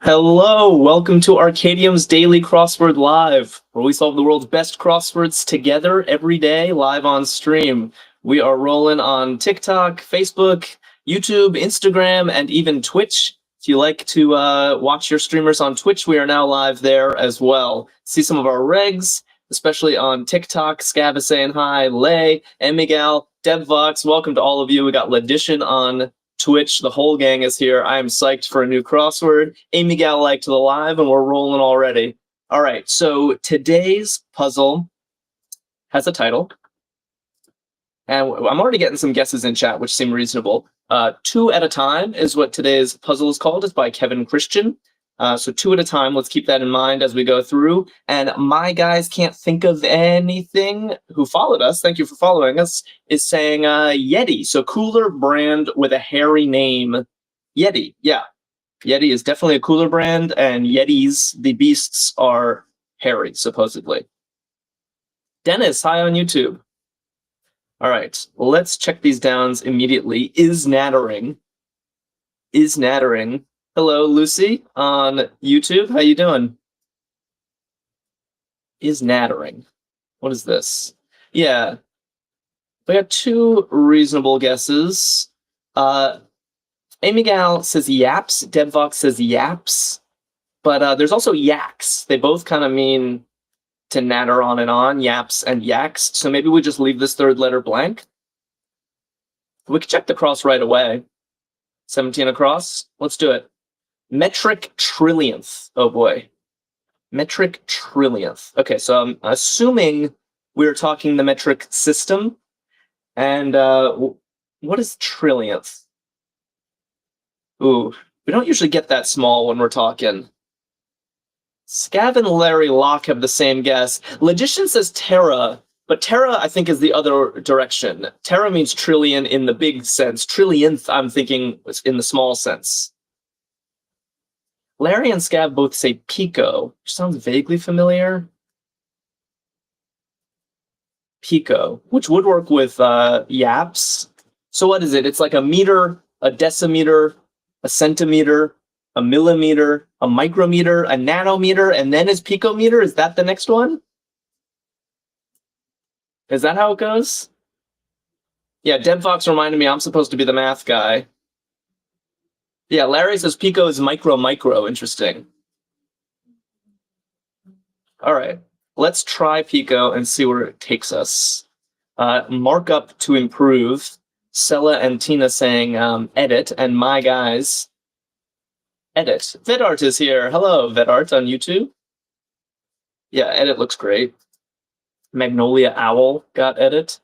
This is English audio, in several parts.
Hello, welcome to Arkadium's Daily Crossword Live, where we solve the world's best crosswords together every day, live on stream. We are rolling on TikTok, Facebook, YouTube, Instagram, and even Twitch. If you like to watch your streamers on Twitch, we are now live there as well. See some of our regs, especially on TikTok. Scav is saying hi, Lay, and Miguel, DevVox, welcome to all of you. We got Ledition on Twitch, the whole gang is here. I am psyched for a new crossword. Amy Gal liked the live, and we're rolling already. All right, so today's puzzle has a title. And I'm already getting some guesses in chat, which seem reasonable. 2 at a Time is what today's puzzle is called. It's by Kevin Christian. So 2 at a time, let's keep that in mind as we go through. And my guys can't think of anything who followed us, thank you for following us, is saying Yeti. So cooler brand with a hairy name. Yeti, yeah. Yeti is definitely a cooler brand, and Yetis, the beasts, are hairy, supposedly. Dennis, hi on YouTube. All right, let's check these downs immediately. Is nattering. Hello, Lucy on YouTube. How you doing? Is nattering. What is this? Yeah. We got 2 reasonable guesses. Amy Gal says yaps. DevVox says yaps. But there's also yaks. They both kind of mean to natter on and on, yaps and yaks. So maybe we just leave this 3rd letter blank. We could check the cross right away. 17 across. Let's do it. Metric trillionth. Oh boy. Metric trillionth. Okay, so I'm assuming we're talking the metric system. And what is trillionth? Ooh, we don't usually get that small when we're talking. Scav and Larry Locke have the same guess. Logician says tera, but tera, I think, is the other direction. Tera means trillion in the big sense. Trillionth, I'm thinking, was in the small sense. Larry and Scav both say pico, which sounds vaguely familiar. Pico, which would work with yaps. So what is it? It's like a meter, a decimeter, a centimeter, a millimeter, a micrometer, a nanometer, and then is picometer? Is that the next one? Is that how it goes? Yeah, DevVox reminded me I'm supposed to be the math guy. Yeah, Larry says pico is micro. Interesting. All right, let's try pico and see where it takes us. Markup to improve. Sella and Tina saying edit, and my guys, edit. Vedart is here. Hello, Vedart on YouTube. Yeah, edit looks great. Magnolia Owl got edit.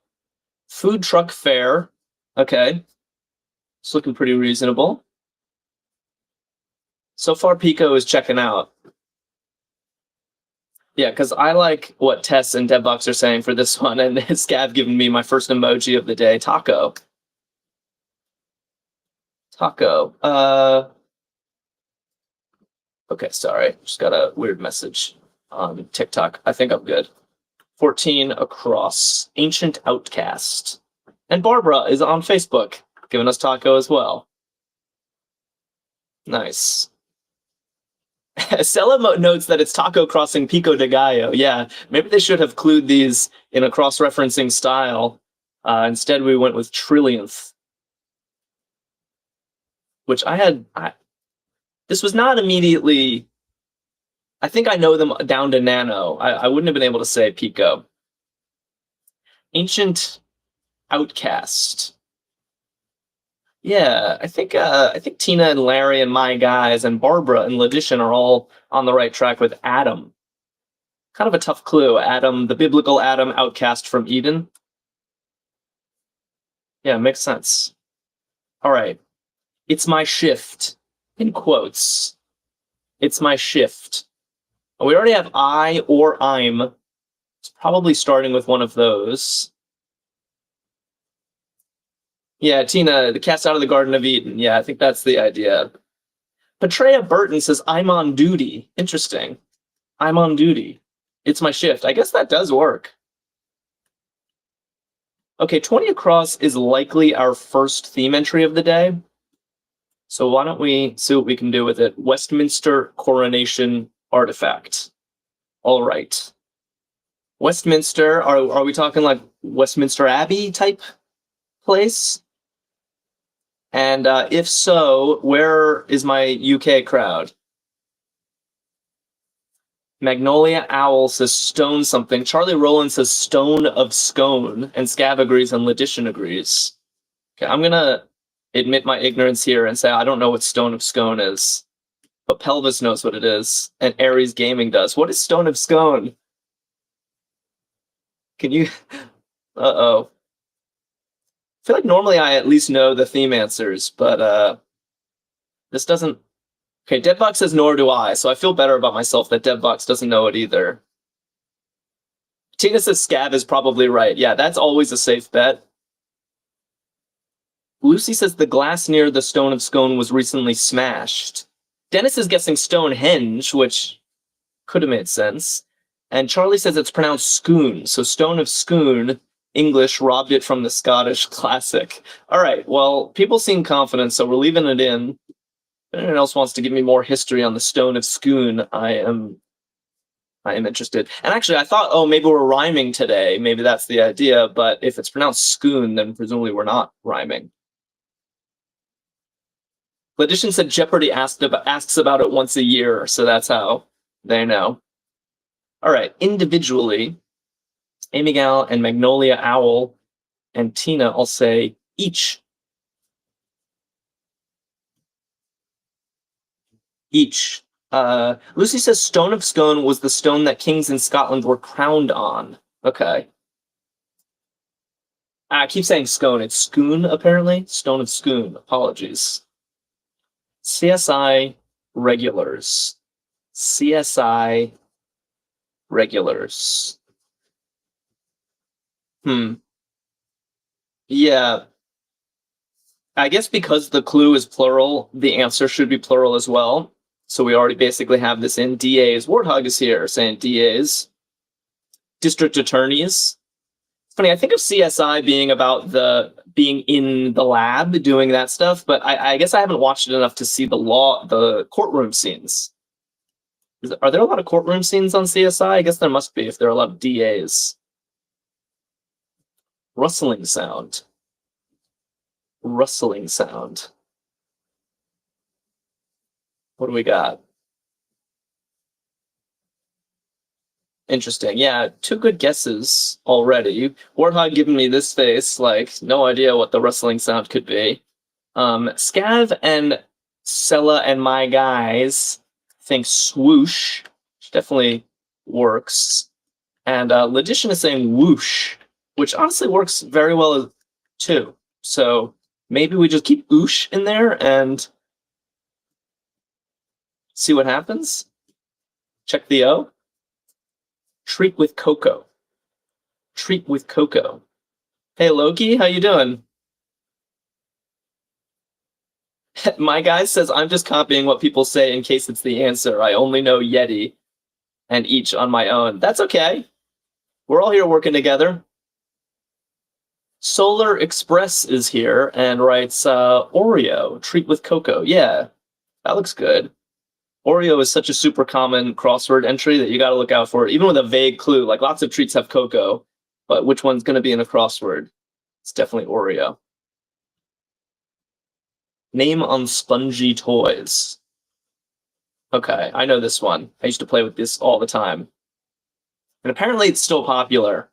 Food truck fair. Okay. It's looking pretty reasonable. So far, Pico is checking out. Yeah, because I like what Tess and DevBox are saying for this one, and Scav giving me my first emoji of the day, taco. Taco. Okay, sorry. Just got a weird message on TikTok. I think I'm good. 14 across. Ancient Outcast. And Barbara is on Facebook, giving us taco as well. Nice. Sella notes that it's taco crossing Pico de Gallo. Yeah, maybe they should have clued these in a cross-referencing style. Instead, we went with trillionth. Which this was not immediately... I think I know them down to nano. I wouldn't have been able to say Pico. Ancient Outcast. Yeah, I think Tina and Larry and my guys and Barbara and Ledition are all on the right track with Adam. Kind of a tough clue. Adam, the biblical Adam, outcast from Eden. Yeah, makes sense. All right. It's my shift, in quotes. It's my shift. We already have I or I'm. It's probably starting with one of those. Yeah, Tina, the cat's out of the Garden of Eden. Yeah, I think that's the idea. Petrea Burton says, I'm on duty. Interesting. I'm on duty. It's my shift. I guess that does work. Okay, 20 across is likely our first theme entry of the day. So why don't we see what we can do with it? Westminster coronation artifact. All right. Westminster, are we talking like Westminster Abbey type place? And if so, where is my UK crowd? Magnolia Owl says stone something. Charlie Rowland says stone of scone. And Scav agrees and Ledition agrees. Okay, I'm gonna admit my ignorance here and say I don't know what stone of scone is. But Pelvis knows what it is. And Ares Gaming does. What is stone of scone? Can you... Uh-oh. I feel like normally I at least know the theme answers, but this doesn't... Okay, Deadbox says nor do I, so I feel better about myself that Deadbox doesn't know it either. Tina says Scav is probably right. Yeah, that's always a safe bet. Lucy says the glass near the Stone of Scone was recently smashed. Dennis is guessing Stonehenge, which could have made sense. And Charlie says it's pronounced Scoon, so Stone of Scoon, English, robbed it from the Scottish classic. All right, well, people seem confident, so we're leaving it in. If anyone else wants to give me more history on the Stone of Scoon, I am interested. And actually, I thought, oh, maybe we're rhyming today. Maybe that's the idea. But if it's pronounced Scoon, then presumably we're not rhyming. Ledition said Jeopardy asks about it once a year, so that's how they know. All right, individually, Amy Gal and Magnolia Owl and Tina, I'll say each. Each. Lucy says Stone of Scone was the stone that kings in Scotland were crowned on. Okay. I keep saying scone. It's Scoon, apparently. Stone of Scoon. Apologies. CSI regulars. CSI regulars. Yeah. I guess because the clue is plural, the answer should be plural as well. So we already basically have this in. DAs. Warthog is here saying DAs. District attorneys. Funny, I think of CSI being about being in the lab doing that stuff, but I guess I haven't watched it enough to see the courtroom scenes. Are there a lot of courtroom scenes on CSI? I guess there must be if there are a lot of DAs. Rustling sound. Rustling sound. What do we got? Interesting. Yeah, two good guesses already. Warthog giving me this face, like, no idea what the rustling sound could be. Scav and Sella and my guys think swoosh, which definitely works. And Ledition is saying whoosh, which honestly works very well too. So maybe we just keep oosh in there and see what happens. Check the O. Treat with cocoa. Treat with cocoa. Hey Loki, how you doing? My guy says I'm just copying what people say in case it's the answer. I only know Yeti and each on my own. That's okay. We're all here working together. Solar Express is here and writes Oreo, treat with cocoa. Yeah, that looks good. Oreo is such a super common crossword entry that you got to look out for it, even with a vague clue. Like lots of treats have cocoa, but which one's going to be in a crossword? It's definitely Oreo. Name on spongy toys. Okay, I know this one. I used to play with this all the time. And apparently it's still popular.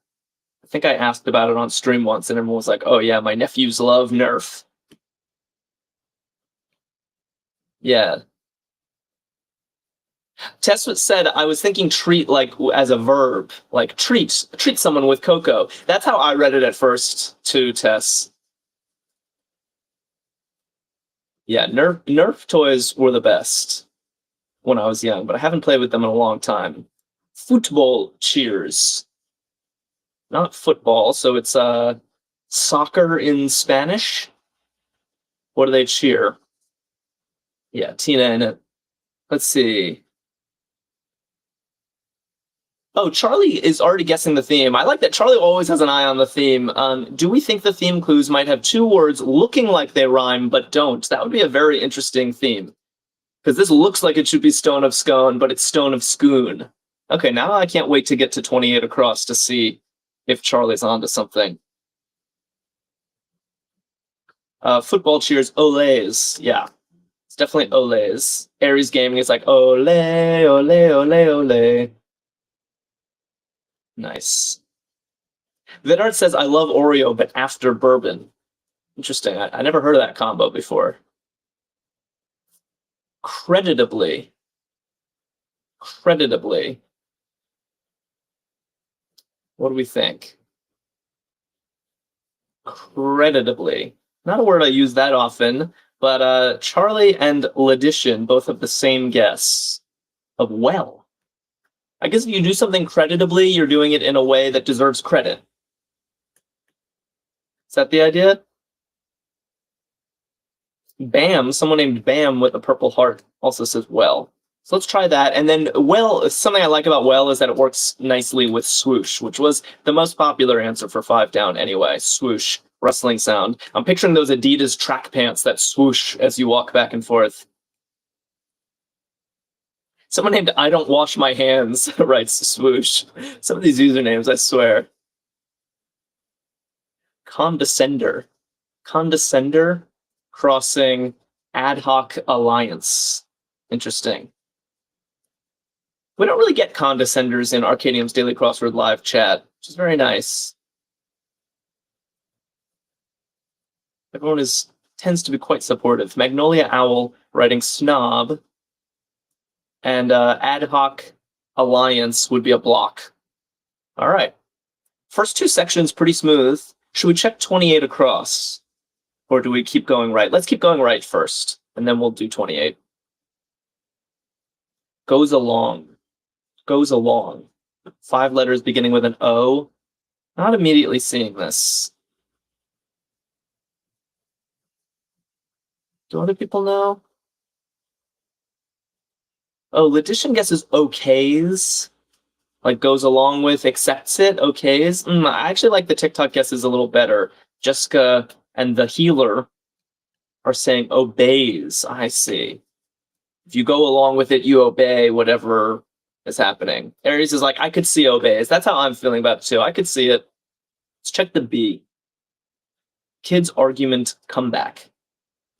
I think I asked about it on stream once, and everyone was like, oh yeah, my nephews love Nerf. Yeah. Tess said, I was thinking treat like as a verb, like treat someone with cocoa. That's how I read it at first too, Tess. Yeah, Nerf toys were the best when I was young, but I haven't played with them in a long time. Football cheers. Not football, so it's soccer in Spanish. What do they cheer? Yeah, Tina in it. Let's see. Oh, Charlie is already guessing the theme. I like that Charlie always has an eye on the theme. Do we think the theme clues might have two words looking like they rhyme but don't? That would be a very interesting theme. Because this looks like it should be Stone of Scone, but it's Stone of Scoon. Okay, now I can't wait to get to 28 across to see if Charlie's onto something. Football cheers, Olays. Yeah, it's definitely Olays. Aries Gaming is like, Olay, Olay, Olay, Olay. Nice. Vidart says, I love Oreo, but after bourbon. Interesting. I never heard of that combo before. Creditably. Creditably. What do we think? Creditably. Not a word I use that often, but Charlie and Ledition both have the same guess of well. I guess if you do something creditably, you're doing it in a way that deserves credit. Is that the idea? Bam, someone named Bam with a purple heart also says well. So let's try that. And then well, something I like about well is that it works nicely with swoosh, which was the most popular answer for 5 down anyway. Swoosh, rustling sound. I'm picturing those Adidas track pants that swoosh as you walk back and forth. Someone named I Don't Wash My Hands writes swoosh. Some of these usernames, I swear. Condescender. Condescender crossing ad hoc alliance. Interesting. We don't really get condescenders in Arkadium's Daily Crossword live chat, which is very nice. Everyone tends to be quite supportive. Magnolia Owl writing snob, and ad hoc alliance would be a block. All right. First 2 sections pretty smooth. Should we check 28 across? Or do we keep going right? Let's keep going right first, and then we'll do 28. Goes along. Goes along. 5 letters beginning with an O. Not immediately seeing this. Do other people know? Oh, Ledition guesses okays. Like goes along with, accepts it, okays. I actually like the TikTok guesses a little better. Jessica and the healer are saying obeys. I see. If you go along with it, you obey whatever is happening. Aries is like, I could see obeys. That's how I'm feeling about it too. I could see it. Let's check the B. Kids argument comeback.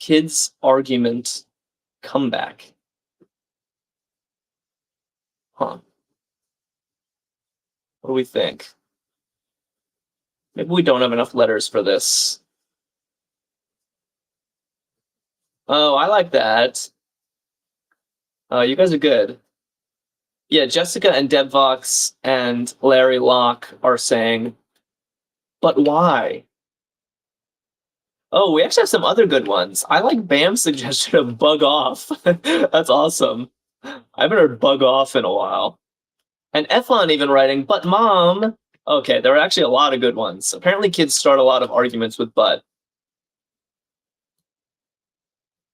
Kids argument comeback. Huh. What do we think? Maybe we don't have enough letters for this. Oh, I like that. You guys are good. Yeah, Jessica and Debvox and Larry Locke are saying, but why? Oh, we actually have some other good ones. I like Bam's suggestion of bug off. That's awesome. I haven't heard bug off in a while. And Eflon even writing, but mom. Okay, there are actually a lot of good ones. Apparently kids start a lot of arguments with but.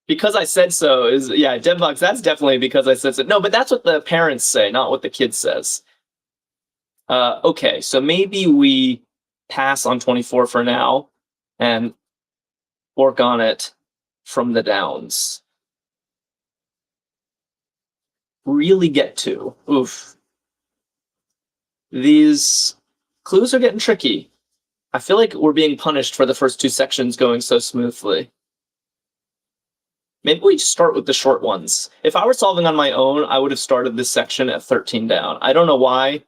Because I said so is, yeah, Deadbox, that's definitely because I said so. No, but that's what the parents say, not what the kid says. Okay, so maybe we pass on 24 for now and work on it from the downs. Really get to. Oof. These clues are getting tricky. I feel like we're being punished for the first 2 sections going so smoothly. Maybe we start with the short ones. If I were solving on my own, I would have started this section at 13 down. I don't know why.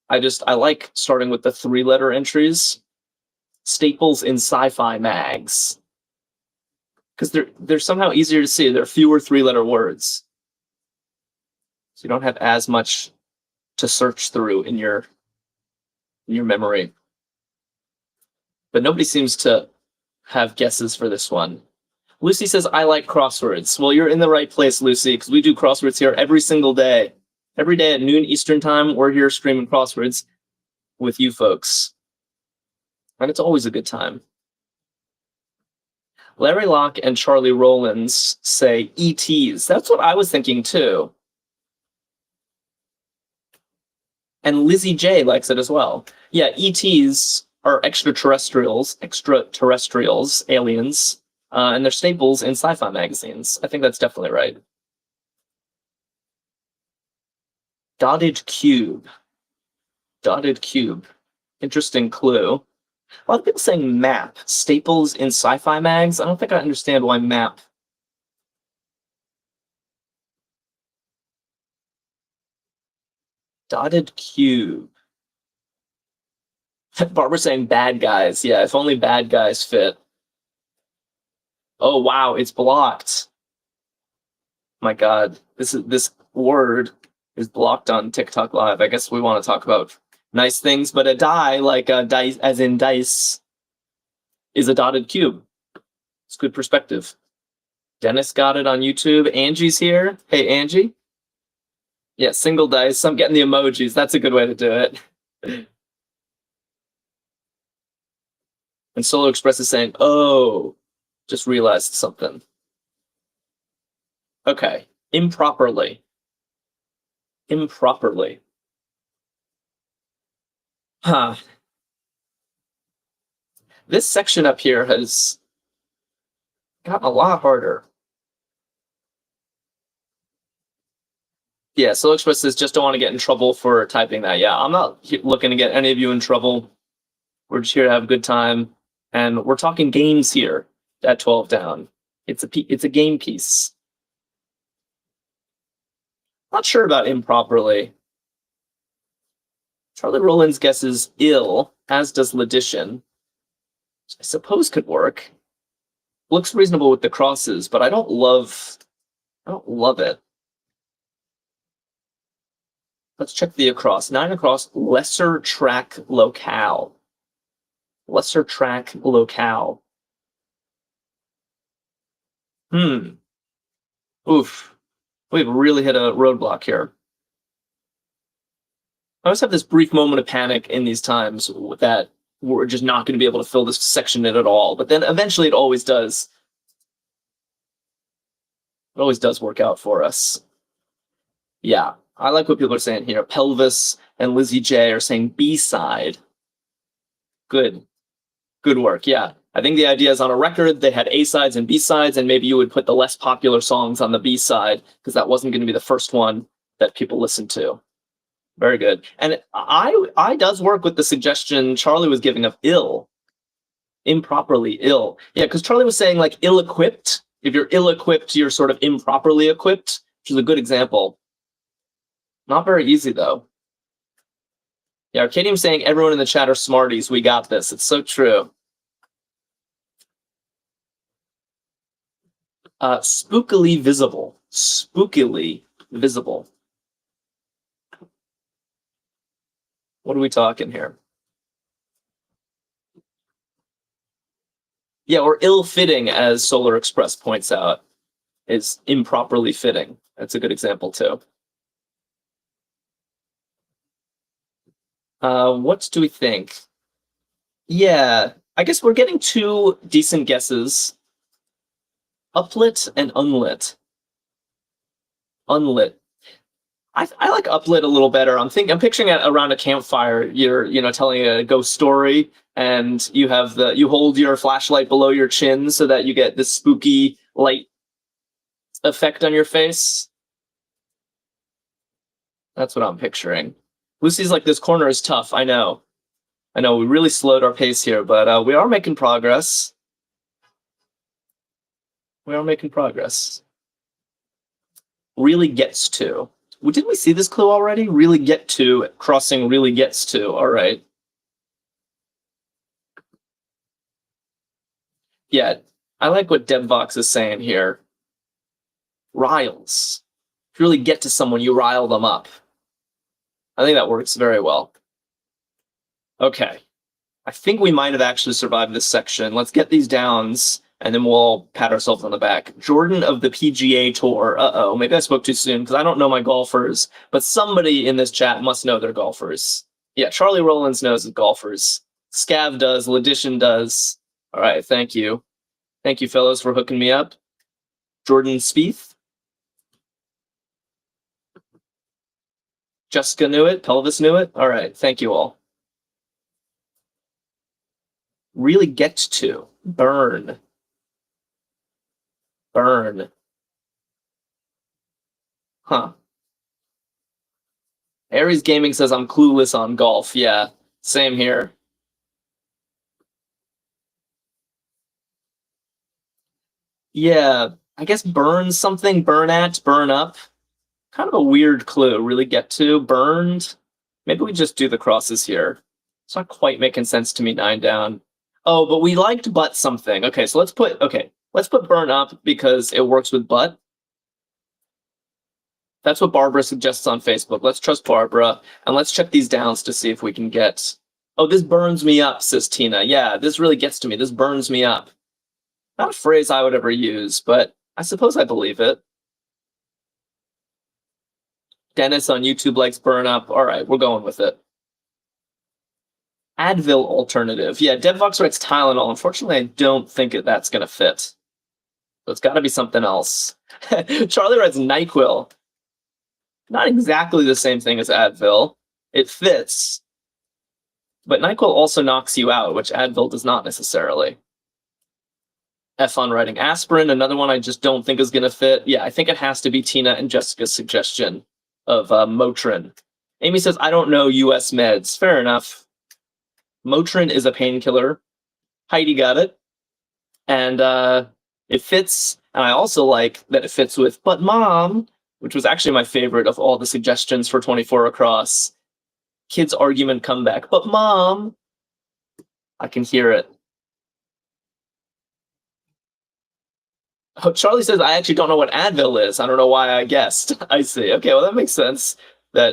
I like starting with the 3-letter entries. Staples in sci-fi mags. Because they're somehow easier to see. There are fewer 3-letter words. So you don't have as much to search through in your memory. But nobody seems to have guesses for this one. Lucy says, I like crosswords. Well, you're in the right place, Lucy, because we do crosswords here every single day. Every day at noon Eastern time, we're here streaming crosswords with you folks. And it's always a good time. Larry Locke and Charlie Rollins say ETs. That's what I was thinking, too. And Lizzie J likes it as well. Yeah, ETs are extraterrestrials, aliens, and they're staples in sci-fi magazines. I think that's definitely right. Dotted cube. Dotted cube. Interesting clue. A lot of people saying map. Staples in sci-fi mags? I don't think I understand why map. Dotted cube. Barbara saying bad guys. Yeah, if only bad guys fit. Oh wow, it's blocked. My God, this word is blocked on TikTok Live. I guess we want to talk about nice things, but a die, like a dice, as in dice, is a dotted cube. It's good perspective. Dennis got it on YouTube. Angie's here. Hey, Angie. Yeah, single dice. I'm getting the emojis. That's a good way to do it. And Solo Express is saying, oh, just realized something. Okay, improperly. Improperly. Huh. This section up here has gotten a lot harder. Yeah, Solo Express says just don't want to get in trouble for typing that. Yeah, I'm not looking to get any of you in trouble. We're just here to have a good time. And we're talking games here at 12 down. It's a game piece. Not sure about improperly. Charlie Rollins guesses ill, as does Ledition. I suppose could work. Looks reasonable with the crosses, but I don't love it. Let's check the across. 9 across, lesser track locale. Lesser track locale. Oof. We've really hit a roadblock here. I always have this brief moment of panic in these times that we're just not going to be able to fill this section in at all. But then eventually it always does. It always does work out for us. Yeah, I like what people are saying here. Pelvis and Lizzie J are saying B-side. Good. Good work, yeah. I think the idea is on a record, they had A-sides and B-sides, and maybe you would put the less popular songs on the B-side, because that wasn't going to be the first one that people listened to. Very good. And I does work with the suggestion Charlie was giving of ill. Improperly ill. Yeah, because Charlie was saying like ill-equipped. If you're ill-equipped, you're sort of improperly equipped, which is a good example. Not very easy, though. Yeah, Arkadium saying everyone in the chat are smarties. We got this. It's so true. Spookily visible. Spookily visible. What are we talking here? Yeah, or ill-fitting, as Solar Express points out, is improperly fitting. That's a good example, too. What do we think? Yeah, I guess we're getting 2 decent guesses. Uplit and unlit. Unlit. I like uplit a little better. I'm picturing it around a campfire. You're telling a ghost story, and you hold your flashlight below your chin so that you get this spooky light effect on your face. That's what I'm picturing. Lucy's like, this corner is tough. I know. We really slowed our pace here, but we are making progress. We are making progress. Really gets to. Didn't we see this clue already? Really get to. Crossing really gets to. All right. Yeah, I like what Debvox is saying here. Riles. If you really get to someone, you rile them up. I think that works very well. Okay. I think we might have actually survived this section. Let's get these downs, and then we'll all pat ourselves on the back. Jordan of the PGA Tour. Uh-oh, maybe I spoke too soon, because I don't know my golfers, but somebody in this chat must know their golfers. Yeah, Charlie Rollins knows his golfers. Scav does, Ledition does. All right, thank you. Thank you, fellows, for hooking me up. Jordan Spieth. Jessica knew it. Pelvis knew it. All right. Thank you all. Really get to. Burn. Burn. Huh. Aries Gaming says I'm clueless on golf. Yeah, same here. Yeah, I guess burn something, burn at, burn up. Kind of a weird clue. Really get to. Burned. Maybe we just do the crosses here. It's not quite making sense to me, 9 down. Oh, but we liked but something. Okay, so let's put burn up because it works with but. That's what Barbara suggests on Facebook. Let's trust Barbara, and let's check these downs to see if we can get... Oh, this burns me up, says Tina. Yeah, this really gets to me. This burns me up. Not a phrase I would ever use, but I suppose I believe it. Dennis on YouTube likes burn up. All right, we're going with it. Advil alternative. Yeah, DevVox writes Tylenol. Unfortunately, I don't think that's going to fit. So it's got to be something else. Charlie writes NyQuil. Not exactly the same thing as Advil. It fits. But NyQuil also knocks you out, which Advil does not necessarily. F on writing aspirin, another one I just don't think is going to fit. Yeah, I think it has to be Tina and Jessica's suggestion of Motrin. Amy says, I don't know US meds. Fair enough. Motrin is a painkiller. Heidi got it. And it fits. And I also like that it fits with But Mom, which was actually my favorite of all the suggestions for 24 Across. Kids' argument comeback. But Mom, I can hear it. Oh, Charlie says, I actually don't know what Advil is. I don't know why I guessed. I see. Okay, well, that makes sense. Yeah,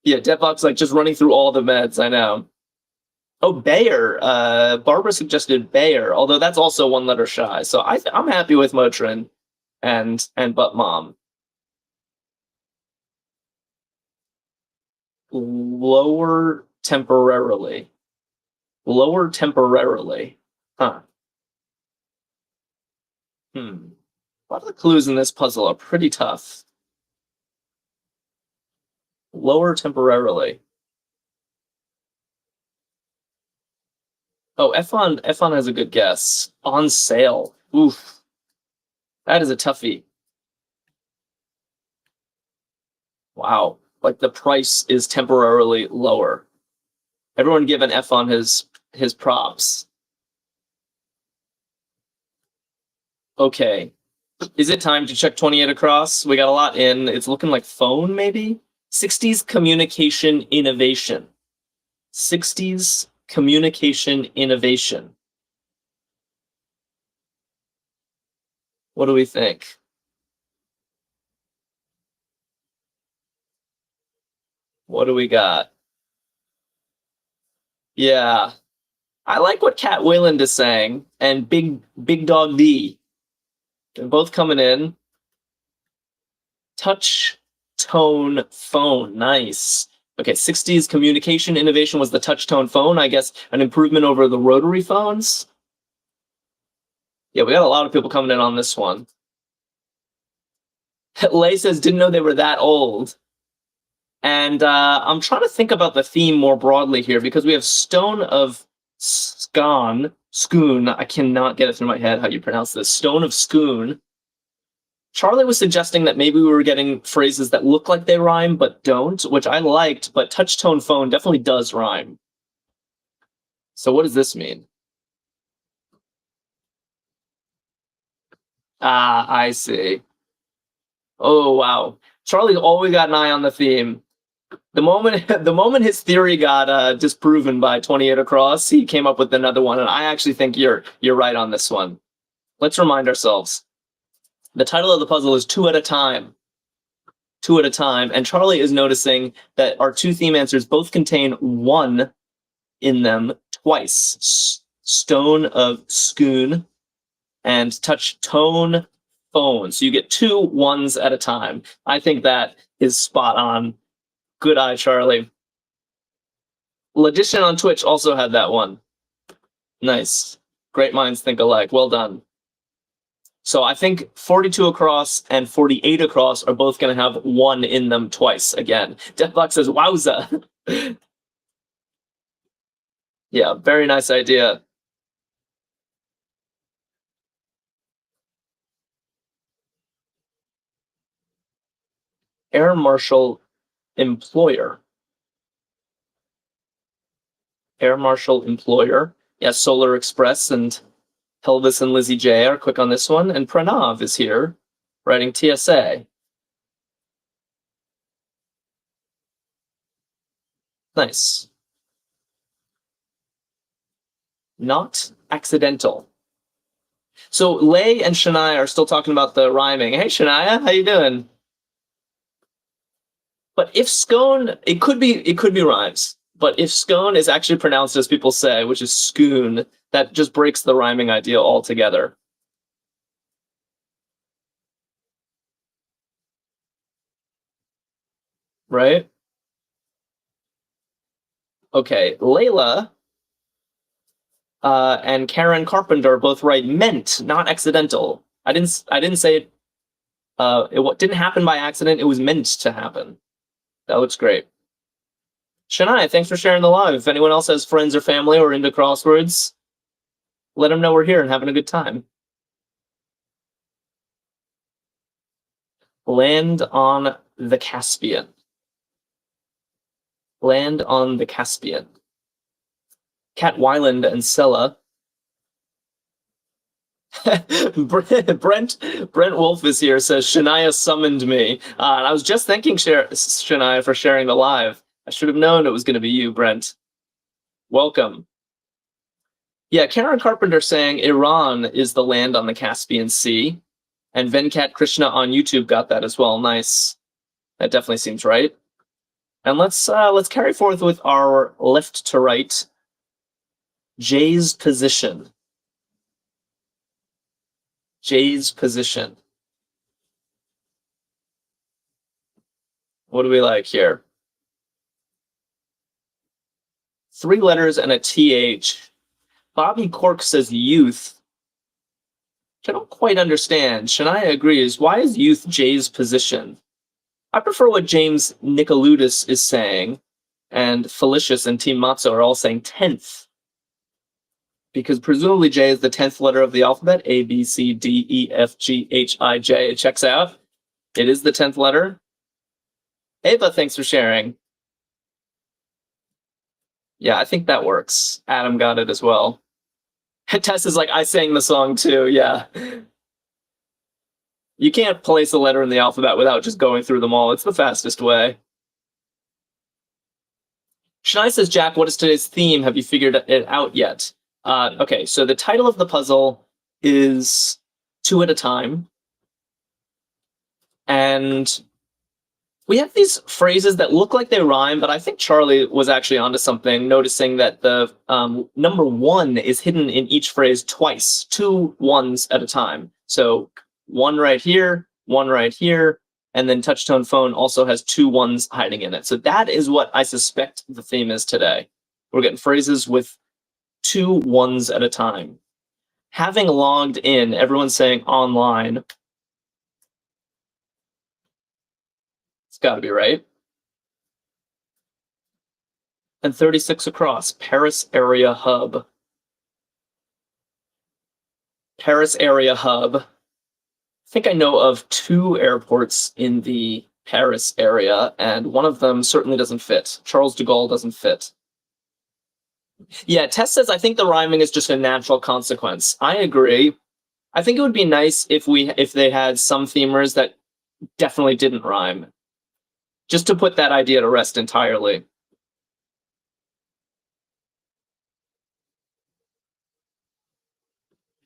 DevOps, like, just running through all the meds, I know. Oh, Bayer. Barbara suggested Bayer, although that's also one letter shy. So I'm happy with Motrin and But Mom. Lower temporarily. Lower temporarily. Huh. A lot of the clues in this puzzle are pretty tough. Lower temporarily. Oh, F-on has a good guess. On sale. Oof. That is a toughie. Wow. Like the price is temporarily lower. Everyone give an F on his props. Okay. Is it time to check 28 Across? We got a lot in. It's looking like phone, maybe? 60s communication innovation. 60s communication innovation. What do we think? What do we got? Yeah. I like what Cat Wayland is saying, and Big Dog D. They're both coming in. Touch tone phone. Nice. Okay, 60s communication innovation was the touch tone phone. I guess an improvement over the rotary phones. Yeah, we got a lot of people coming in on this one. Lay says, didn't know they were that old. And I'm trying to think about the theme more broadly here, because we have Stone of Scone. I cannot get it through my head how you pronounce this. Stone of Scone. Charlie was suggesting that maybe we were getting phrases that look like they rhyme but don't, which I liked, but touch tone phone definitely does rhyme. So what does this mean? Ah, I see. Oh, wow. Charlie's always got an eye on the theme. The moment his theory got disproven by 28 Across, he came up with another one, and I actually think you're right on this one. Let's remind ourselves. The title of the puzzle is 2 at a time. 2 at a time, and Charlie is noticing that our 2 theme answers both contain 1 in them twice. Stone of Scone and touch tone phone. So you get 2 1s at a time. I think that is spot on. Good eye, Charlie. Logician on Twitch also had that one. Nice. Great minds think alike. Well done. So I think 42 across and 48 across are both going to have 1 in them twice again. Deathbox says, wowza. Yeah, very nice idea. Air Marshal Employer. Air Marshal Employer. Yeah, Solar Express and Pelvis and Lizzie J are quick on this one. And Pranav is here writing TSA. Nice. Not accidental. So Lay and Shania are still talking about the rhyming. Hey Shania, how you doing? But if scone, it could be rhymes. But if scone is actually pronounced as people say, which is scoon, that just breaks the rhyming idea altogether. Right? Okay, Layla and Karen Carpenter both write meant, not accidental. I didn't say it. It didn't happen by accident. It was meant to happen. That looks great. Shania, thanks for sharing the live. If anyone else has friends or family or into crosswords, let them know we're here and having a good time. Land on the Caspian. Land on the Caspian. Cat Weiland and Sella. Brent Wolf is here, says Shania summoned me. And I was just thanking Shania for sharing the live. I should have known it was going to be you, Brent. Welcome. Yeah, Karen Carpenter saying Iran is the land on the Caspian Sea. And Venkat Krishna on YouTube got that as well. Nice. That definitely seems right. And let's carry forth with our left to right. Jay's position. Jay's position. What do we like here? 3 letters and a TH. Bobby Cork says youth, which I don't quite understand. Shania agrees. Why is youth Jay's position? I prefer what James Nicoludis is saying, and Felicius and Team Matzo are all saying 10th. Because presumably J is the 10th letter of the alphabet. A, B, C, D, E, F, G, H, I, J. It checks out. It is the 10th letter. Ava, thanks for sharing. Yeah, I think that works. Adam got it as well. Tess is like, I sang the song too, yeah. You can't place a letter in the alphabet without just going through them all. It's the fastest way. Shania says, Jack, what is today's theme? Have you figured it out yet? Okay, so the title of the puzzle is 2 at a time. And we have these phrases that look like they rhyme, but I think Charlie was actually onto something, noticing that the number 1 is hidden in each phrase twice, 2 ones at a time. So 1 right here, 1 right here, and then Touchtone Phone also has 2 ones hiding in it. So that is what I suspect the theme is today. We're getting phrases with 2 ones at a time. Having logged in, everyone's saying online. It's got to be right. And 36 across, Paris Area Hub. Paris Area Hub. I think I know of 2 airports in the Paris area, and one of them certainly doesn't fit. Charles de Gaulle doesn't fit. Yeah, Tess says, I think the rhyming is just a natural consequence. I agree. I think it would be nice if they had some themers that definitely didn't rhyme. Just to put that idea to rest entirely.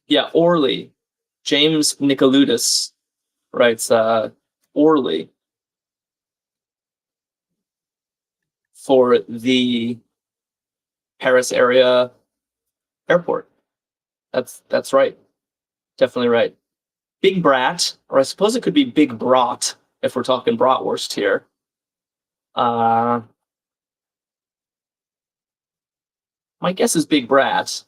Yeah, Orly. James Nicoludis writes Orly for the Paris area airport. That's right. Definitely right. Big Brat, or I suppose it could be Big Brat if we're talking bratwurst here. My guess is Big Brat.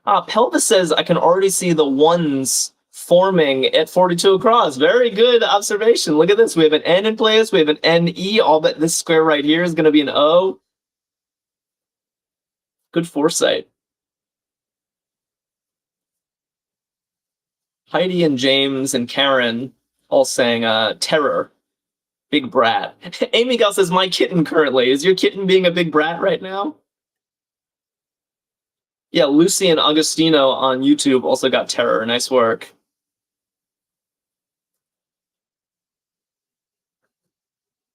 Pelvis says, I can already see the ones forming at 42 across. Very good observation. Look at this. We have an N in place. We have an NE. I'll bet this square right here is going to be an O. Good foresight. Heidi and James and Karen all saying terror. Big brat. Amy Gal says, my kitten currently. Is your kitten being a big brat right now? Yeah, Lucy and Augustino on YouTube also got terror. Nice work.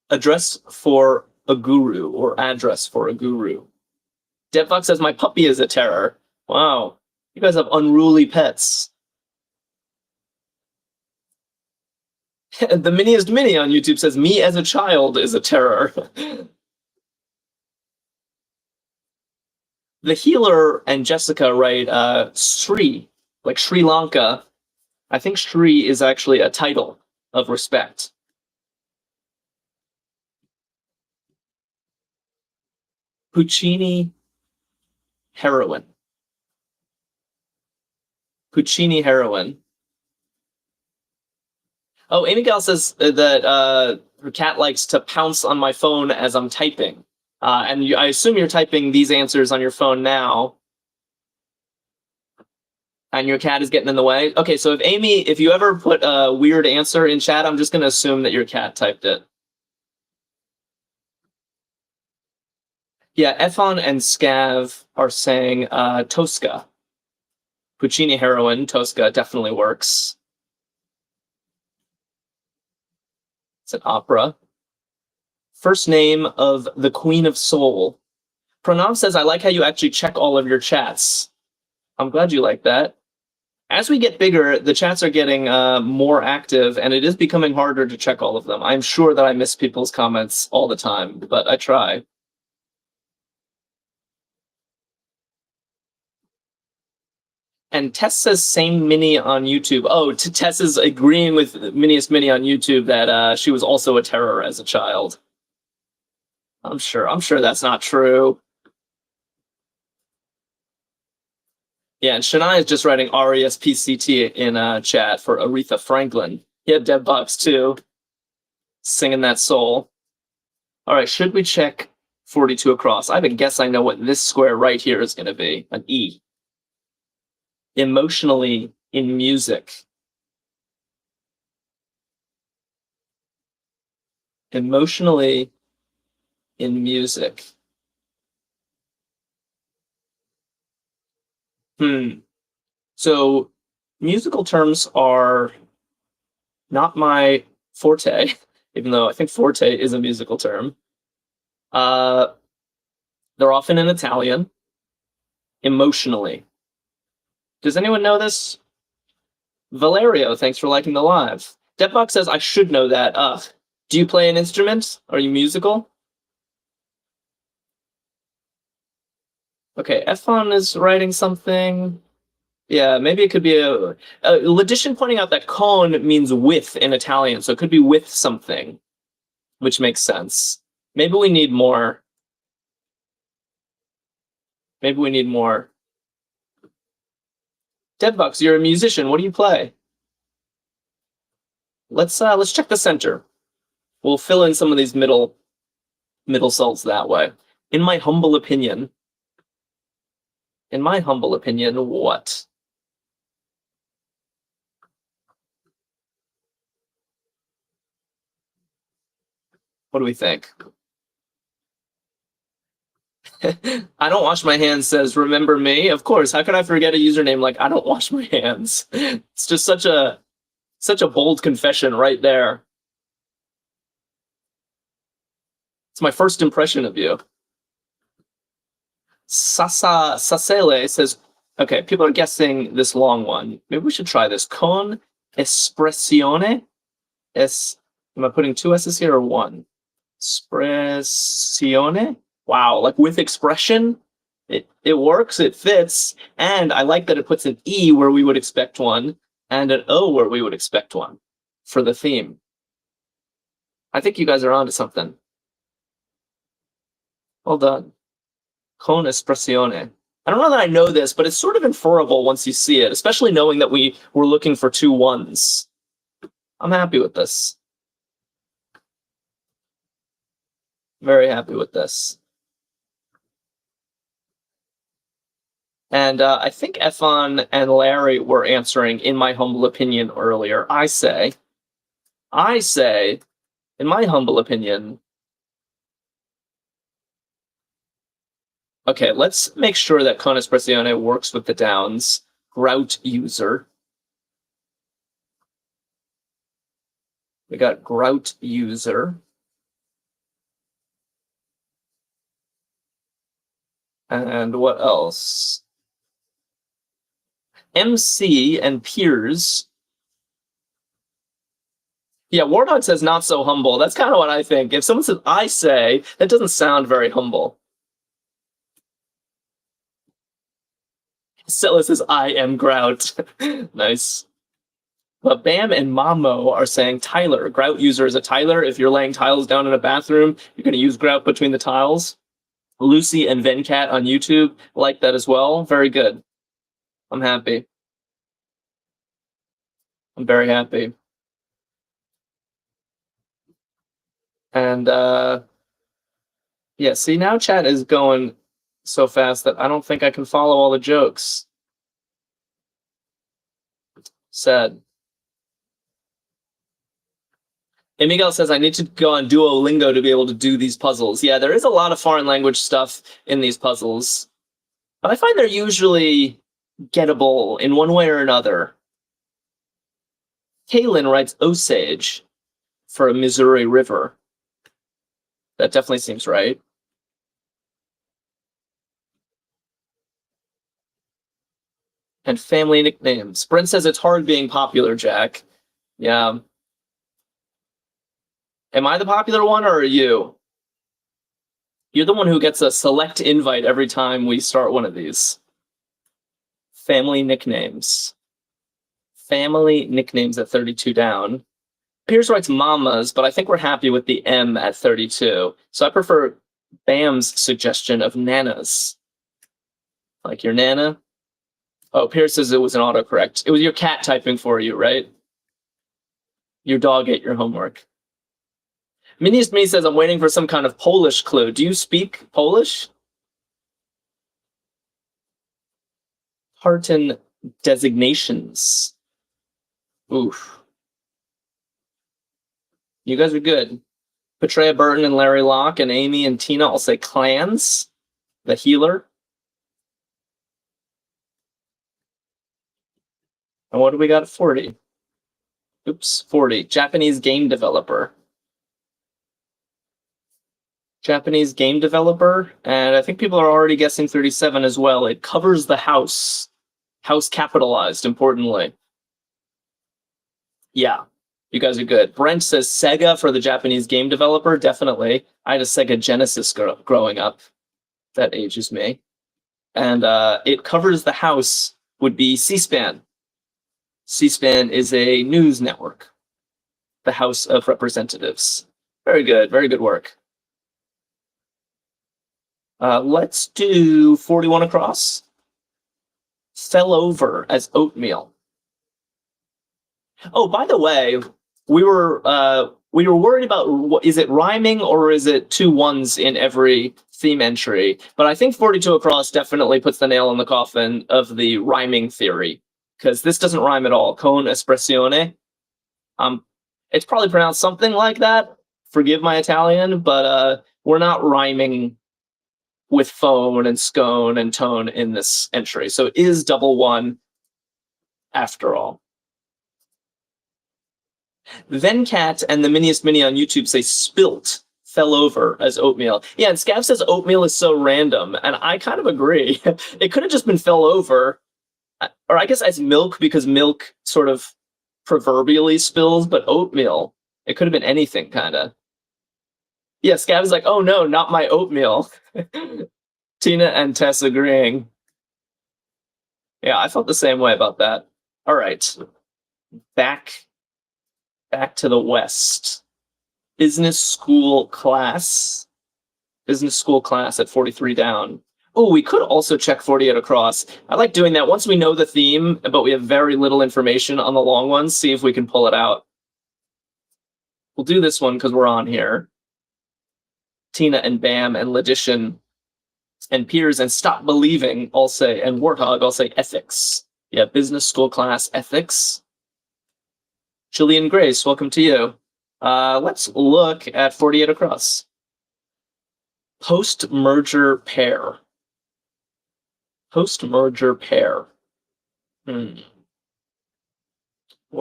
Address for a guru, or address for a guru. Devfox says, my puppy is a terror. Wow. You guys have unruly pets. The miniest mini on YouTube says, me as a child is a terror. The healer and Jessica write Sri, like Sri Lanka. I think Sri is actually a title of respect. Puccini heroine. Puccini heroine. Oh, Amy Gal says that her cat likes to pounce on my phone as I'm typing. And I assume you're typing these answers on your phone now. And your cat is getting in the way. Okay, so if you ever put a weird answer in chat, I'm just going to assume that your cat typed it. Yeah, Efon and Scav are saying Tosca. Puccini heroine, Tosca definitely works. It's an opera. First name of the Queen of Soul. Pranav says, I like how you actually check all of your chats. I'm glad you like that. As we get bigger, the chats are getting more active, and it is becoming harder to check all of them. I'm sure that I miss people's comments all the time, but I try. And Tess says same Mini on YouTube. Oh, Tess is agreeing with Miniest Mini on YouTube that she was also a terror as a child. I'm sure that's not true. Yeah, and Shania is just writing RESPCT in chat for Aretha Franklin. Yeah, Devbox too. Singing that soul. All right, should we check 42 across? I have a guess I know what this square right here is going to be. An E. Emotionally in music. Emotionally in music. So musical terms are not my forte, even though I think forte is a musical term. They're often in Italian. Emotionally. Does anyone know this? Valerio, thanks for liking the live. Devbox says, I should know that. Do you play an instrument? Are you musical? Okay, Efon is writing something. Yeah, maybe it could be a Ledition pointing out that con means with in Italian, so it could be with something, which makes sense. Maybe we need more. Maybe we need more. Devbox, you're a musician. What do you play? Let's check the center. We'll fill in some of these middle salts that way. In my humble opinion. In my humble opinion, what? What do we think? I don't wash my hands says, remember me? Of course, how could I forget a username like I don't wash my hands? It's just such a bold confession right there. It's my first impression of you. Sasele says, okay, people are guessing this long one. Maybe we should try this. Con espressione. Am I putting two S's here or one? Espressione. Wow, like with expression, it works, it fits, and I like that it puts an E where we would expect one, and an O where we would expect one for the theme. I think you guys are onto something. Well done. Con espressione. I don't know that I know this, but it's sort of inferable once you see it, especially knowing that we were looking for 2 1s. I'm happy with this. Very happy with this. And I think Efon and Larry were answering, in my humble opinion, earlier. I say, in my humble opinion, okay, let's make sure that Con Espressione works with the downs. Grout user. We got grout user. And what else? MC and peers. Yeah, Wardog says not so humble. That's kind of what I think. If someone says I say, that doesn't sound very humble. Scylla says I am grout. Nice. But Bam and Mamo are saying Tyler. Grout user is a Tyler. If you're laying tiles down in a bathroom, you're going to use grout between the tiles. Lucy and Venkat on YouTube like that as well. Very good. I'm happy. I'm very happy. And yeah, see, now chat is going so fast that I don't think I can follow all the jokes. Sad. And Miguel says, I need to go on Duolingo to be able to do these puzzles. Yeah, there is a lot of foreign language stuff in these puzzles. But I find they're usually gettable in one way or another. Kaylin writes Osage for a Missouri River. That definitely seems right. And family nicknames. Brent says it's hard being popular, Jack. Yeah. Am I the popular one, or are you? You're the one who gets a select invite every time we start one of these. Family nicknames. Family nicknames at 32 down. Pierce writes mamas, but I think we're happy with the M at 32. So I prefer Bam's suggestion of nanas. Like your nana? Oh, Pierce says it was an autocorrect. It was your cat typing for you, right? Your dog ate your homework. Minius Me says, I'm waiting for some kind of Polish clue. Do you speak Polish? Tartan designations. Oof. You guys are good. Petrea Burton and Larry Locke and Amy and Tina, I'll say clans. The healer. And what do we got at 40? Oops, 40. Japanese game developer. Japanese game developer, and I think people are already guessing 37 as well. It covers the house. House capitalized, importantly. Yeah, you guys are good. Brent says Sega for the Japanese game developer. Definitely. I had a Sega Genesis growing up. That ages me. And it covers the house would be C-SPAN. C-SPAN is a news network. The House of Representatives. Very good work. Let's do 41 across. Fell over as oatmeal. Oh, by the way, we were worried about is it rhyming or is it 2 1s in every theme entry? But I think 42 across definitely puts the nail in the coffin of the rhyming theory, because this doesn't rhyme at all. Con espressione. It's probably pronounced something like that. Forgive my Italian, but we're not rhyming with phone and scone and tone in this entry. So it is double 1 after all. Venkat and the Miniest Mini on YouTube say spilt, fell over as oatmeal. Yeah, and Scav says oatmeal is so random, and I kind of agree. It could have just been fell over, or I guess as milk, because milk sort of proverbially spills, but oatmeal, it could have been anything, kind of. Yeah, Scav is like, oh no, not my oatmeal. Tina and Tess agreeing. Yeah, I felt the same way about that. All right, back to the West. Business school class at 43 down. Oh, we could also check 48 across. I like doing that once we know the theme, but we have very little information on the long ones, see if we can pull it out. We'll do this one because we're on here. Tina and Bam and Logician and Piers and Stop Believing, I'll say, and Warthog, I'll say ethics. Yeah, business school class ethics. Jillian Grace, welcome to you. Let's look at 48 across. Post-merger pair. Post-merger pair. What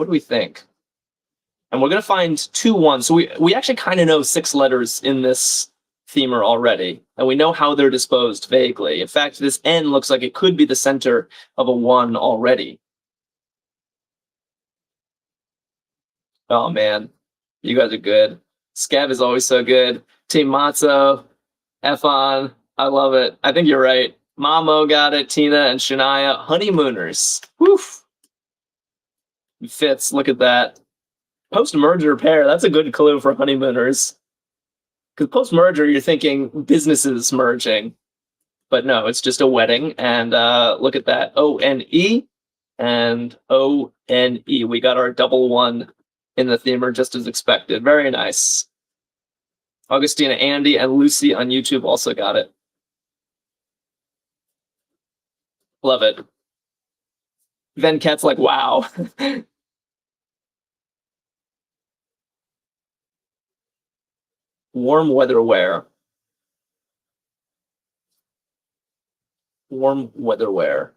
do we think? And we're going to find 2-1. So we actually kind of know 6 letters in this themer already. And we know how they're disposed vaguely. In fact, this N looks like it could be the center of a 1 already. Oh, man. You guys are good. Scav is always so good. Team Matzo, Efon, I love it. I think you're right. Mamo got it. Tina and Shania. Honeymooners. Woof. Fits. Look at that. Post-merger pair. That's a good clue for honeymooners. Because post-merger, you're thinking businesses merging. But no, it's just a wedding. And look at that. O-N-E and O-N-E. We got our double 1 in the themer just as expected. Very nice. Augustina, Andy, and Lucy on YouTube also got it. Love it. Venkat's like, wow. Warm weather wear. Warm weather wear.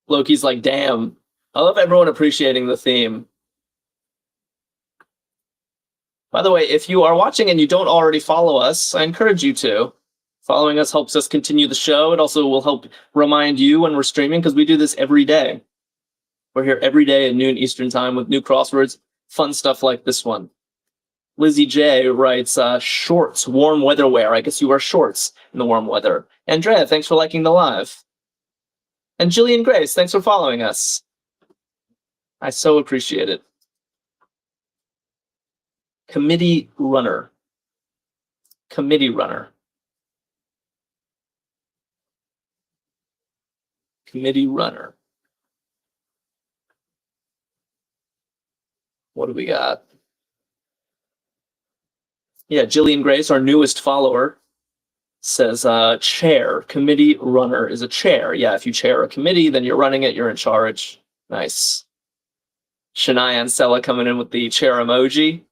Loki's like, damn. I love everyone appreciating the theme. By the way, if you are watching and you don't already follow us, I encourage you to. Following us helps us continue the show. It also will help remind you when we're streaming, because we do this every day. We're here every day at noon Eastern time with new crosswords, fun stuff like this one. Lizzie J writes, shorts, warm weather wear. I guess you wear shorts in the warm weather. Andrea, thanks for liking the live. And Jillian Grace, thanks for following us. I so appreciate it. Committee runner. Committee runner. Committee runner. What do we got? Yeah, Jillian Grace, our newest follower, says chair. Committee runner is a chair. Yeah, if you chair a committee, then you're running it, you're in charge. Nice. Shania and Sella coming in with the chair emoji.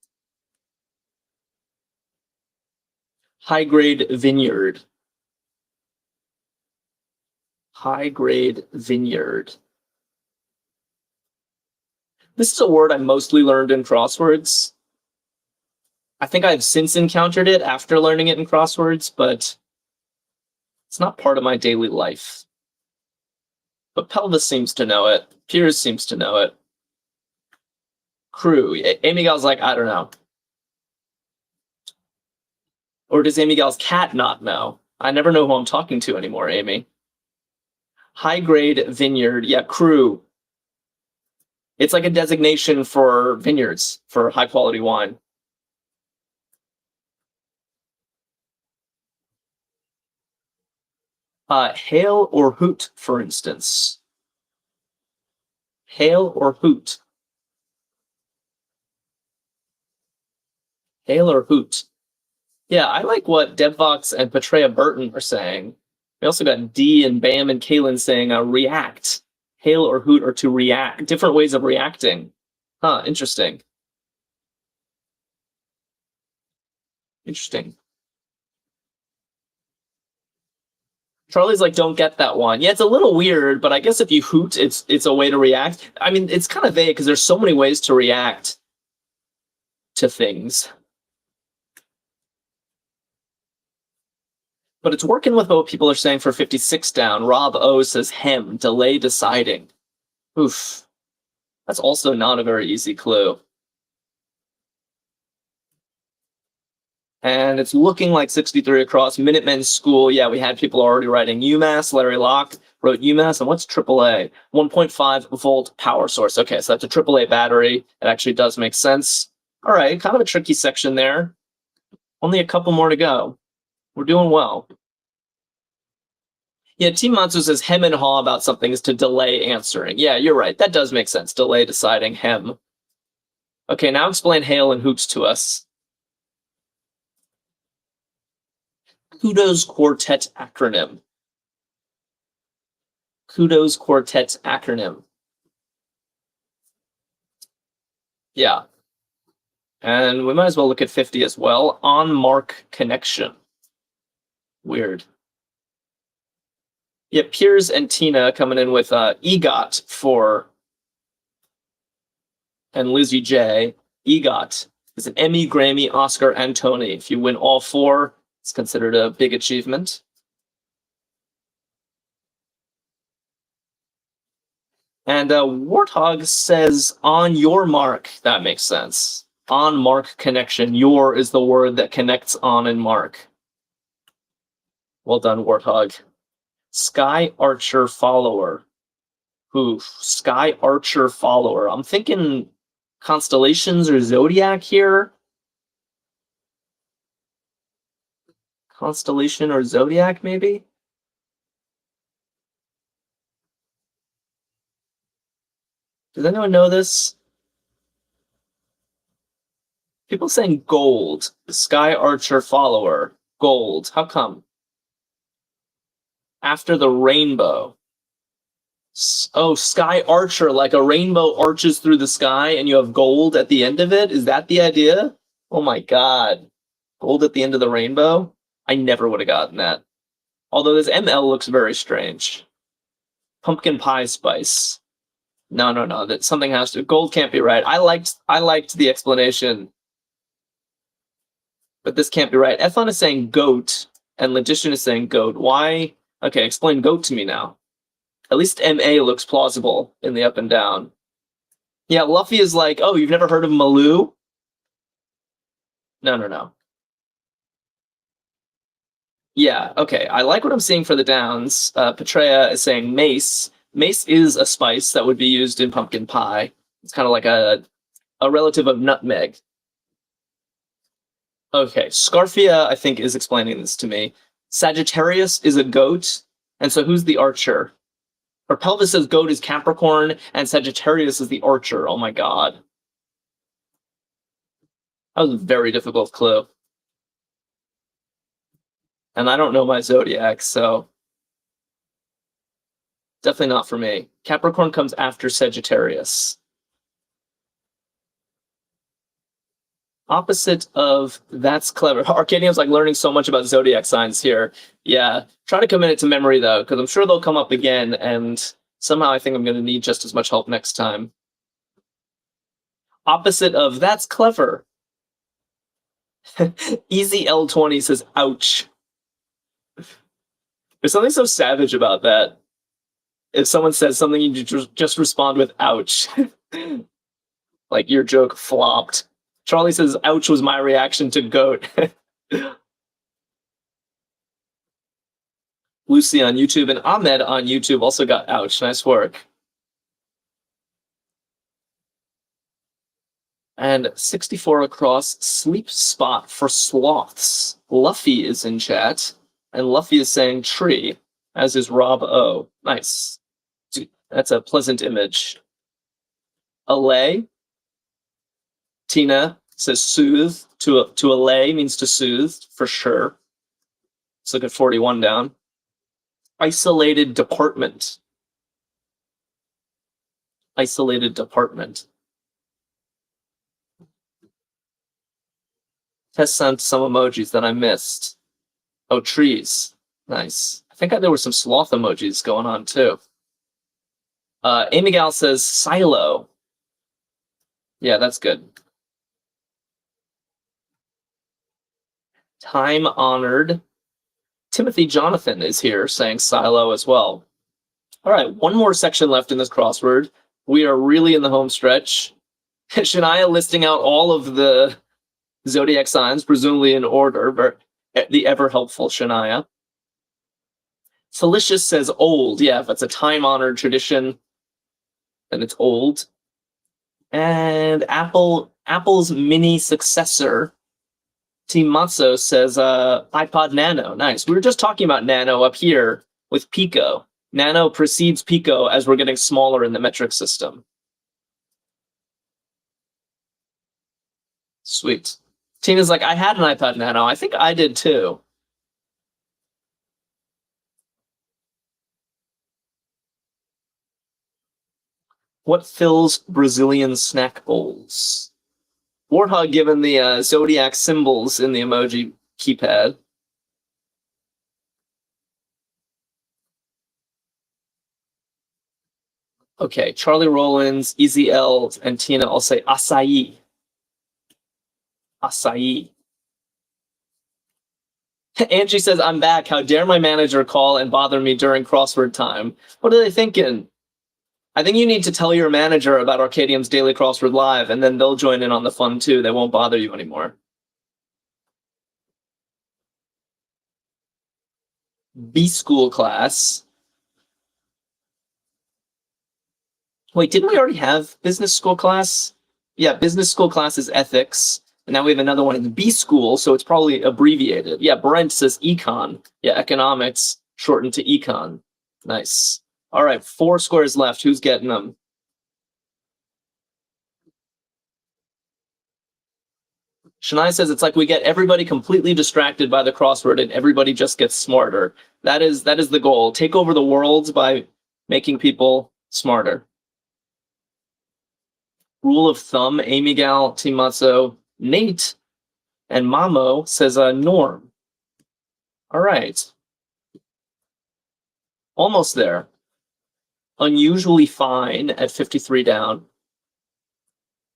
High grade vineyard. High grade vineyard. This is a word I mostly learned in crosswords. I think I've since encountered it after learning it in crosswords, but it's not part of my daily life. But Pelvis seems to know it. Piers seems to know it. Crew. Amy Gal's like, I don't know. Or does Amy Gal's cat not know? I never know who I'm talking to anymore, Amy. High grade vineyard. Yeah, crew. It's like a designation for vineyards, for high quality wine. Hail or hoot, for instance. Hail or hoot. Hail or hoot. Yeah, I like what Devvox and Petrea Burton are saying. We also got D and Bam and Kaylin saying react. Hail or hoot or to react. Different ways of reacting. Huh, interesting. Interesting. Charlie's like, don't get that one. Yeah, it's a little weird, but I guess if you hoot, it's a way to react. I mean, it's kind of vague because there's so many ways to react to things. But it's working with what people are saying for 56 down. Rob O says hem, delay deciding. Oof. That's also not a very easy clue. And it's looking like 63 across. Minutemen School. Yeah, we had people already writing UMass. Larry Locke wrote UMass. And what's AAA? 1.5 volt power source. Okay, so that's a AAA battery. It actually does make sense. All right, kind of a tricky section there. Only a couple more to go. We're doing well. Yeah, Team Matsu says hem and haw about something is to delay answering. Yeah, you're right. That does make sense. Delay deciding hem. Okay, now explain hail and hoots to us. Kudos Quartet acronym. Kudos Quartet acronym. Yeah. And we might as well look at 50 as well. On mark connection. Weird. Yeah, Piers and Tina coming in with EGOT for, and Lizzie J. EGOT is an Emmy, Grammy, Oscar, and Tony. If you win all four, it's considered a big achievement. And Warthog says, on your mark. That makes sense. On mark connection. Your is the word that connects on and mark. Well done, Warthog. Sky Archer follower. Oof, Sky Archer follower. I'm thinking constellations or zodiac here. Constellation or zodiac, maybe? Does anyone know this? People saying gold. Sky Archer follower. Gold. How come? After the rainbow. Oh, Sky Archer, like a rainbow arches through the sky and you have gold at the end of it? Is that the idea? Oh my god. Gold at the end of the rainbow? I never would have gotten that. Although this ML looks very strange. Pumpkin pie spice. No. That something has to. Gold can't be right. I liked the explanation, but this can't be right. Ethlon is saying goat, and Logician is saying goat. Why? Okay, explain goat to me now. At least MA looks plausible in the up and down. Yeah, Luffy is like, oh, you've never heard of Maloo? No. Yeah, okay. I like what I'm seeing for the downs. Petrea is saying mace. Mace is a spice that would be used in pumpkin pie. It's kind of like a relative of nutmeg. Okay, Scarfia, I think, is explaining this to me. Sagittarius is a goat, and so who's the archer? Or Pelvis says goat is Capricorn, and Sagittarius is the archer. Oh my god. That was a very difficult clue. And I don't know my zodiac, so definitely not for me. Capricorn comes after Sagittarius. Opposite of that's clever. Arkadium's like learning so much about zodiac signs here. Yeah, try to commit it to memory though, because I'm sure they'll come up again, and somehow I think I'm going to need just as much help next time. Opposite of that's clever. Easy L20 says ouch. There's something so savage about that. If someone says something, you just respond with ouch. Like your joke flopped. Charlie says ouch was my reaction to goat. Lucy on YouTube and Ahmed on YouTube also got ouch. Nice work. And 64 across, sleep spot for sloths. Luffy is in chat, and Luffy is saying tree, as is Rob O. Nice. That's a pleasant image. Allay. Tina says soothe. To allay means to soothe, for sure. Let's look at 41 down. Isolated department. Isolated department. Tess sent some emojis that I missed. Oh, trees. Nice. I think there were some sloth emojis going on, too. Amy Gal says silo. Yeah, that's good. Time-honored. Timothy Jonathan is here saying silo as well. All right, one more section left in this crossword. We are really in the home stretch. Shania listing out all of the zodiac signs, presumably in order, but the ever-helpful Shania. Felicious says old. Yeah, if it's a time-honored tradition, then it's old. And Apple's mini successor, Team Matzo says iPod Nano. Nice. We were just talking about Nano up here with Pico. Nano precedes Pico as we're getting smaller in the metric system. Sweet. Tina's like, I had an iPod Nano. I think I did too. What fills Brazilian snack bowls? Warthog given the zodiac symbols in the emoji keypad. Okay, Charlie Rollins, Easy L, and Tina all say acai. Acai. Angie says, I'm back. How dare my manager call and bother me during crossword time? What are they thinking? I think you need to tell your manager about Arkadium's Daily Crossword Live, and then they'll join in on the fun too. They won't bother you anymore. B school class. Wait, didn't we already have business school class? Yeah, business school class is ethics. And now we have another one in B school, so it's probably abbreviated. Yeah, Brent says econ. Yeah, economics shortened to econ. Nice. All right, 4 squares left. Who's getting them? Shania says it's like we get everybody completely distracted by the crossword and everybody just gets smarter. That is the goal. Take over the world by making people smarter. Rule of thumb, Amy Gal, Team Matzo, Nate, and Mamo says norm. All right. Almost there. Unusually fine at 53 down.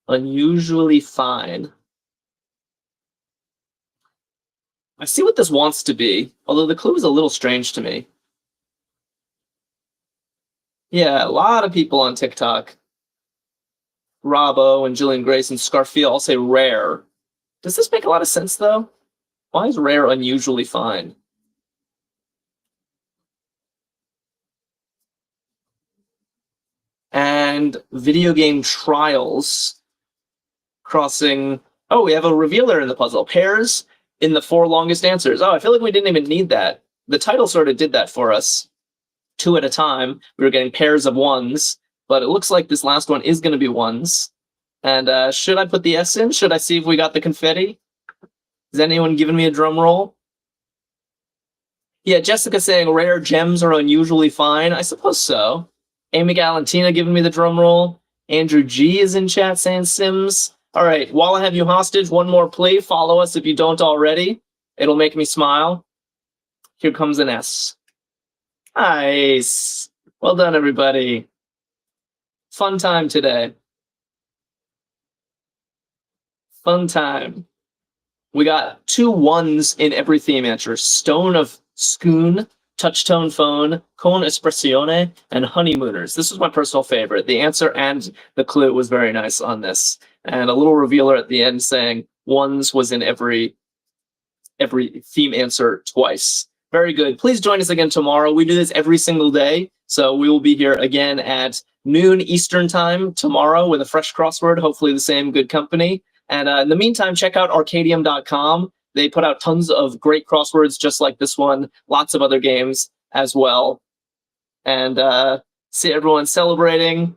Unusually fine. I see what this wants to be, although the clue is a little strange to me. Yeah, a lot of people on TikTok. Robbo and Jillian Grace and Scarfia all say rare. Does this make a lot of sense, though? Why is rare unusually fine? And video game trials crossing. Oh, we have a revealer in the puzzle. Pairs in the 4 longest answers. Oh, I feel like we didn't even need that. The title sort of did that for us. 2 at a time. We were getting pairs of ones, but it looks like this last one is going to be ones. And should I put the S in? Should I see if we got the confetti? Is anyone giving me a drum roll? Yeah, Jessica saying rare gems are unusually fine. I suppose so. Amy Galantina giving me the drum roll. Andrew G is in chat saying Sims. All right, while I have you hostage, one more plea. Follow us if you don't already. It'll make me smile. Here comes an S. Nice. Well done, everybody. Fun time today. Fun time. We got 2 ones in every theme answer. Stone of Scoon, Touchtone Phone, Con Espressione, and Honeymooners. This was my personal favorite. The answer and the clue was very nice on this. And a little revealer at the end saying ones was in every theme answer twice. Very good. Please join us again tomorrow. We do this every single day. So we will be here again at noon Eastern time tomorrow with a fresh crossword, hopefully the same good company. And in the meantime, check out Arkadium.com. They put out tons of great crosswords just like this one, lots of other games as well. And see everyone celebrating.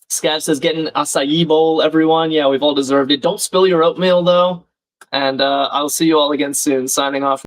Scav says, get an acai bowl, everyone. Yeah, we've all deserved it. Don't spill your oatmeal, though. And I'll see you all again soon. Signing off.